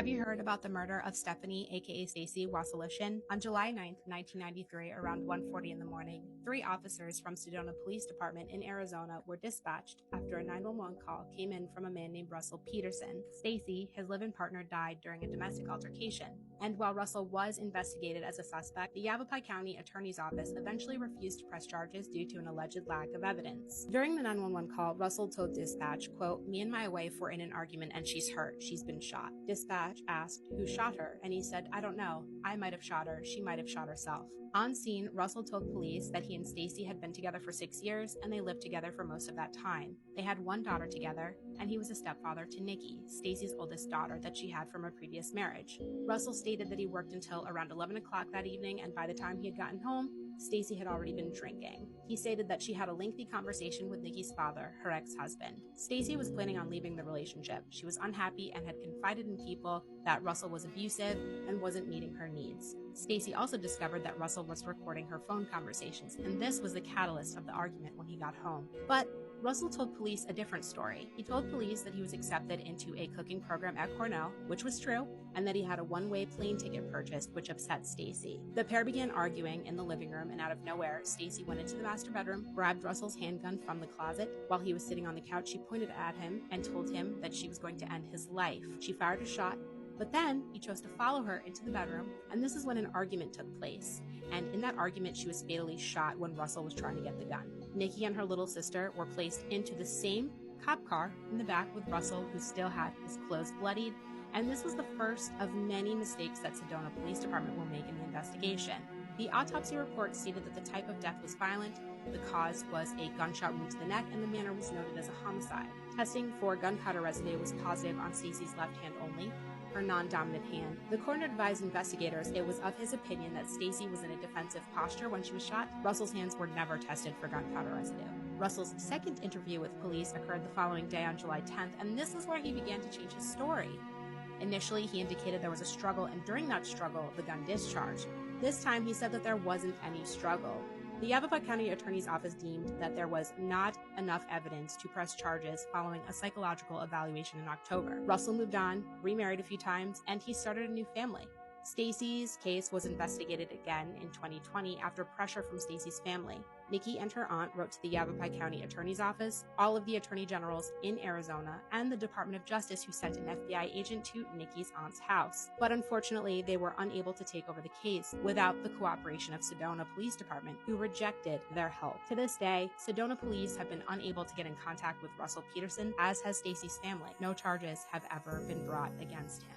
Have you heard about the murder of Stephanie, aka Stacy Wasylyshyn? On July 9th, 1993, around 1:40 in the morning, 3 officers from Sedona Police Department in Arizona were dispatched after a 911 call came in from a man named Russell Peterson. Stacy, his live-in partner, died during a domestic altercation. And while Russell was investigated as a suspect, the Yavapai County Attorney's Office eventually refused to press charges due to an alleged lack of evidence. During the 911 call, Russell told dispatch, quote, "Me and my wife were in an argument and she's hurt. She's been shot." Dispatch asked who shot her, and he said, "I don't know. I might have shot her. She might have shot herself." On scene, Russell told police that he and Stacy had been together for 6 years and they lived together for most of that time. They had 1 daughter together, and he was a stepfather to Nikki, Stacy's oldest daughter that she had from a previous marriage. Russell stated that he worked until around 11 o'clock that evening, and by the time he had gotten home, Stacy had already been drinking. He stated that she had a lengthy conversation with Nikki's father, her ex-husband. Stacy was planning on leaving the relationship. She was unhappy and had confided in people that Russell was abusive and wasn't meeting her needs. Stacy also discovered that Russell was recording her phone conversations, and this was the catalyst of the argument when he got home. But Russell told police a different story. He told police that he was accepted into a cooking program at Cornell, which was true, and that he had a one-way plane ticket purchased, which upset Stacy. The pair began arguing in the living room, and out of nowhere, Stacy went into the master bedroom, grabbed Russell's handgun from the closet. While he was sitting on the couch, she pointed at him and told him that she was going to end his life. She fired a shot, but then he chose to follow her into the bedroom, and this is when an argument took place. And in that argument, she was fatally shot when Russell was trying to get the gun. Nikki and her little sister were placed into the same cop car in the back with Russell, who still had his clothes bloodied, and this was the first of many mistakes that Sedona Police Department will make in the investigation. The autopsy report stated that the type of death was violent, the cause was a gunshot wound to the neck, and the manner was noted as a homicide. Testing for gunpowder residue was positive on Stacy's left hand only, her non-dominant hand. The coroner advised investigators it was of his opinion that Stacy was in a defensive posture when she was shot. Russell's hands were never tested for gunpowder residue. Russell's second interview with police occurred the following day on July 10th, and this is where he began to change his story. Initially, he indicated there was a struggle, and during that struggle, the gun discharged. This time, he said that there wasn't any struggle. The Yavapai County Attorney's Office deemed that there was not enough evidence to press charges following a psychological evaluation in October. Russell moved on, remarried a few times, and he started a new family. Stacy's case was investigated again in 2020 after pressure from Stacy's family. Nikki and her aunt wrote to the Yavapai County Attorney's Office, all of the attorney generals in Arizona, and the Department of Justice, who sent an FBI agent to Nikki's aunt's house. But unfortunately, they were unable to take over the case without the cooperation of Sedona Police Department, who rejected their help. To this day, Sedona police have been unable to get in contact with Russell Peterson, as has Stacy's family. No charges have ever been brought against him.